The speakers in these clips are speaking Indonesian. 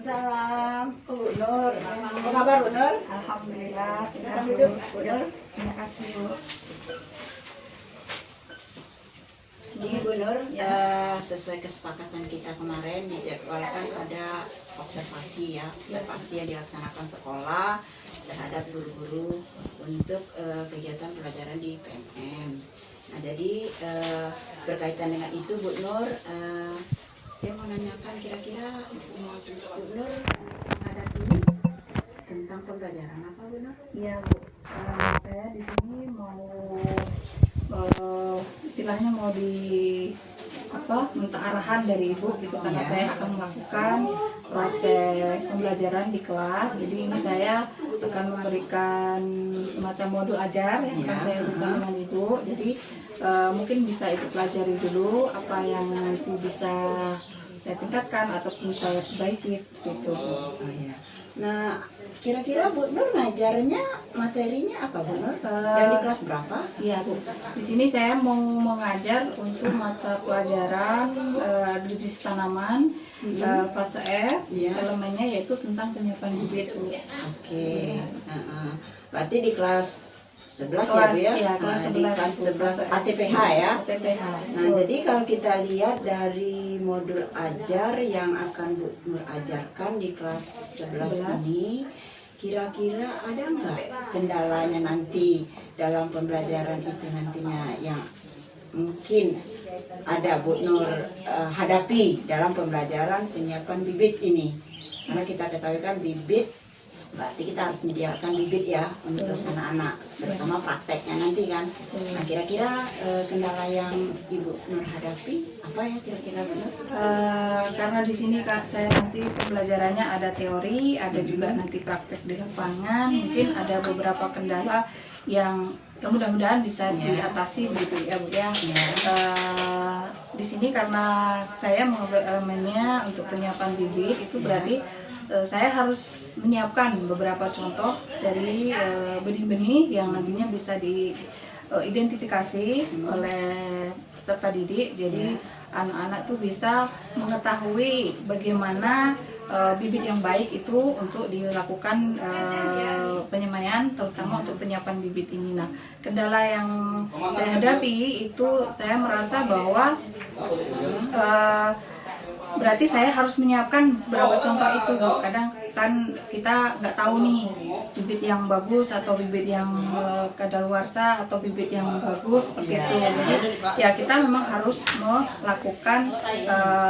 Waalaikumsalam. Bu Nur. Apa kabar Bu Nur? Alhamdulillah. Silakan duduk Bu Nur. Terima kasih Bu. Ini Bu Nur, sesuai kesepakatan kita kemarin dijadwalkan ada observasi ya, observasi yang dilaksanakan sekolah terhadap guru-guru untuk kegiatan pelajaran di PMM. Nah jadi berkaitan dengan itu Bu Nur, saya mau nanyakan kira-kira Bu Nur menghadapi ini tentang pembelajaran apa Bu Nur? Iya Bu. Saya di sini mau istilahnya mau minta arahan dari Ibu gitu karena saya akan melakukan proses pembelajaran di kelas. Jadi ini saya akan memberikan semacam modul ajar yang akan saya berikan dengan Ibu. Jadi mungkin bisa Ibu pelajari dulu apa yang nanti bisa saya tingkatkan ataupun saya perbaiki seperti itu. Oh, iya. Nah, kira-kira Bu Nur ngajarnya materinya apa Bu Nur? Dan di kelas berapa? Iya Bu. Di sini saya mau mengajar untuk mata pelajaran agribisnis tanaman fase F. Elemennya yaitu tentang penyiapan bibit Bu. Oke. Berarti di kelas 11 Kelas, ya Bu ya? iya, kelas Di 11, kelas Bu. 11 ATPH ya? ATPH. Nah, jadi kalau kita lihat dari modul ajar yang akan Bu Nur ajarkan di kelas 11 ini, kira-kira ada nggak kendalanya nanti dalam pembelajaran itu nantinya yang mungkin ada Bu Nur hadapi dalam pembelajaran penyiapan bibit ini? Karena kita ketahui kan bibit, berarti kita harus menyediakan bibit ya untuk anak-anak, terutama prakteknya nanti kan. Nah kira-kira kendala yang Ibu Nur hadapi apa ya kira-kira benar? Karena di sini Kak saya nanti pembelajarannya ada teori, ada juga nanti praktek di lapangan. Mungkin ada beberapa kendala yang mudah-mudahan bisa diatasi begitu ya Bu ya. Di sini karena saya mengambil elemennya untuk penyiapan bibit itu berarti saya harus menyiapkan beberapa contoh dari benih-benih yang nantinya bisa diidentifikasi oleh peserta didik. Jadi anak-anak tuh bisa mengetahui bagaimana bibit yang baik itu untuk dilakukan penyemaian, terutama untuk penyiapan bibit ini. Nah, kendala yang saya hadapi itu saya merasa bahwa berarti saya harus menyiapkan beberapa contoh itu Bu. Kadang kan kita nggak tahu nih bibit yang bagus atau bibit yang kadaluarsa atau bibit yang bagus seperti itu. Jadi ya kita memang harus melakukan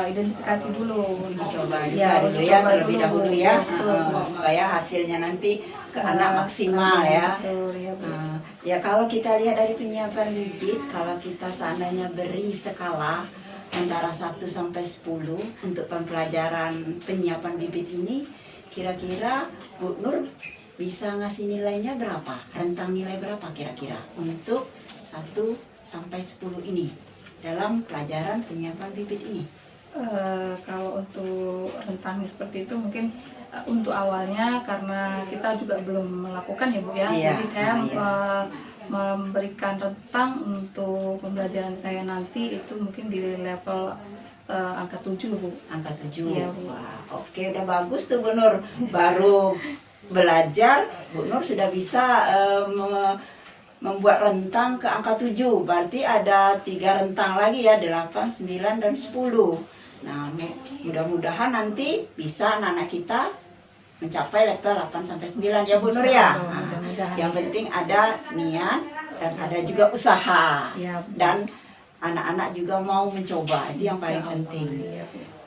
identifikasi dulu. Coba Ya, dulu ya terlebih dulu. dahulu ya, Betul. supaya hasilnya nanti ke anak maksimal ya. Betul, ya, Bu. Ya kalau kita lihat dari penyiapan bibit, kalau kita seandainya beri skala antara 1 sampai 10 untuk pembelajaran penyiapan bibit ini, kira-kira Bu Nur bisa ngasih nilainya berapa? Rentang nilai berapa kira-kira untuk 1 sampai 10 ini dalam pelajaran penyiapan bibit ini? Kalau untuk rentangnya seperti itu mungkin untuk awalnya karena kita juga belum melakukan ya Bu ya. Iya, Jadi saya memberikan rentang untuk pembelajaran saya nanti itu mungkin di level angka 7 Bu. Angka 7. Iya, Bu. Wah, oke udah bagus tuh Bu Nur. Baru belajar Bu Nur sudah bisa membuat rentang ke angka 7. Berarti ada 3 rentang lagi ya, 8, 9 dan 10. Nah, mudah-mudahan nanti bisa anak-anak kita mencapai level 8 sampai 9 ya Bu Nur ya. Nah, yang penting ada niat dan ada juga usaha. Siap. Dan anak-anak juga mau mencoba, itu yang paling penting.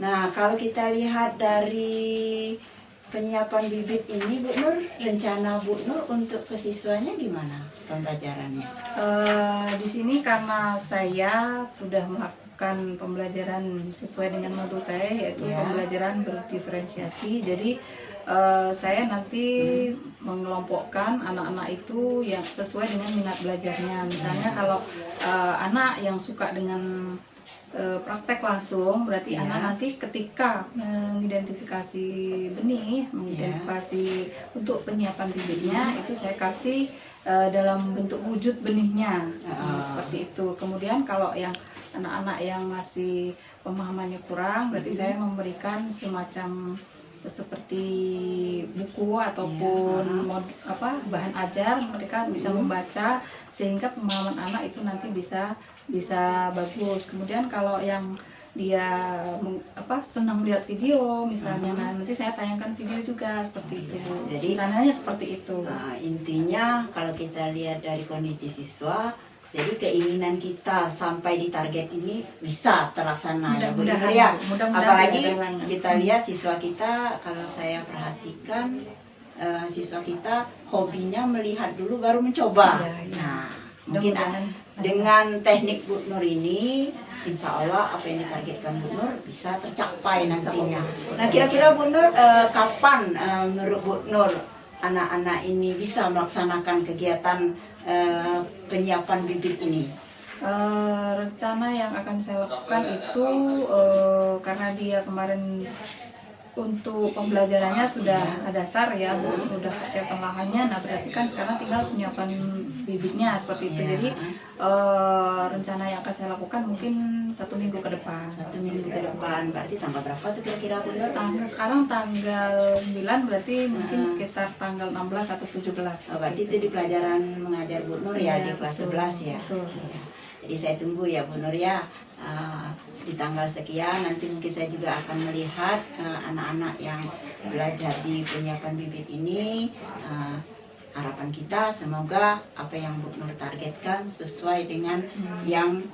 Nah, kalau kita lihat dari penyiapan bibit ini Bu Nur, rencana Bu Nur untuk ke siswanya gimana pembelajarannya? Di sini karena saya sudah melakukan pembelajaran sesuai dengan modul saya yaitu pembelajaran berdiferensiasi. Jadi saya nanti mengelompokkan anak-anak itu yang sesuai dengan minat belajarnya. Misalnya kalau anak yang suka dengan praktek langsung, berarti anak nanti ketika mengidentifikasi benih, mengidentifikasi untuk penyiapan bibitnya, itu saya kasih dalam bentuk wujud benihnya, seperti itu. Kemudian kalau yang anak-anak yang masih pemahamannya kurang, berarti saya memberikan semacam seperti buku ataupun bahan ajar, mereka bisa membaca sehingga pemahaman anak itu nanti bisa bagus. Kemudian kalau yang dia senang lihat video misalnya, nanti saya tayangkan video juga seperti itu. Jadi rencananya seperti itu. Intinya kalau kita lihat dari kondisi siswa, jadi keinginan kita sampai di target ini bisa terlaksana ya Bu Nur ya. Apalagi kita lihat siswa kita, kalau saya perhatikan siswa kita hobinya melihat dulu baru mencoba. Nah, mungkin dengan teknik Bu Nur ini, insya Allah apa yang ditargetkan Bu Nur bisa tercapai nantinya. Nah, kira-kira Bu Nur kapan menurut Bu Nur anak-anak ini bisa melaksanakan kegiatan penyiapan bibit ini? Rencana yang akan saya lakukan itu karena dia kemarin untuk pembelajarannya sudah dasar ya, sudah persiapan lahannya. Nah, berarti kan sekarang tinggal penyiapan bibitnya seperti itu. Jadi rencana yang akan saya lakukan mungkin 1 minggu ke depan. 1 minggu ke depan, berarti tanggal berapa tuh kira-kira Bu Nur? Sekarang tanggal 9, berarti mungkin sekitar tanggal 16 atau 17. Berarti itu di pelajaran mengajar Bu Nur ya, di kelas 11 ya. Betul. Jadi saya tunggu ya Bu Nur ya, di tanggal sekian nanti mungkin saya juga akan melihat anak-anak yang belajar di penyiapan bibit ini. Harapan kita semoga apa yang Bu Nur targetkan sesuai dengan yang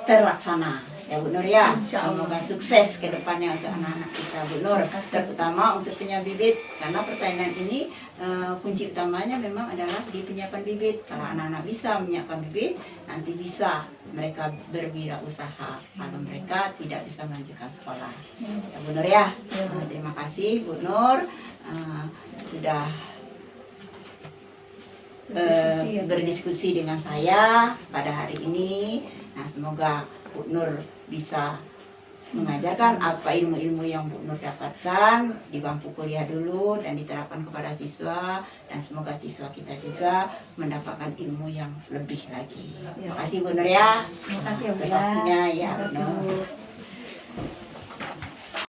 terlaksana ya Bu Nur ya. Semoga sukses ke depannya untuk anak-anak kita Bu Nur, terutama untuk penyiapan bibit, karena pertanian ini kunci utamanya memang adalah di penyiapan bibit. Kalau anak-anak bisa menyiapkan bibit, nanti bisa mereka berwirausaha kalau mereka tidak bisa melanjutkan sekolah ya Bu Nur ya. Terima kasih Bu Nur sudah berdiskusi dengan saya pada hari ini. Nah, semoga Bu Nur bisa mengajarkan apa ilmu-ilmu yang Bu Nur dapatkan di bangku kuliah dulu dan diterapkan kepada siswa, dan semoga siswa kita juga mendapatkan ilmu yang lebih lagi. Terima kasih Bu Nur ya. Terima kasih ya Bu. Atas waktunya ya Bu Terima kasih, Nur. Bu.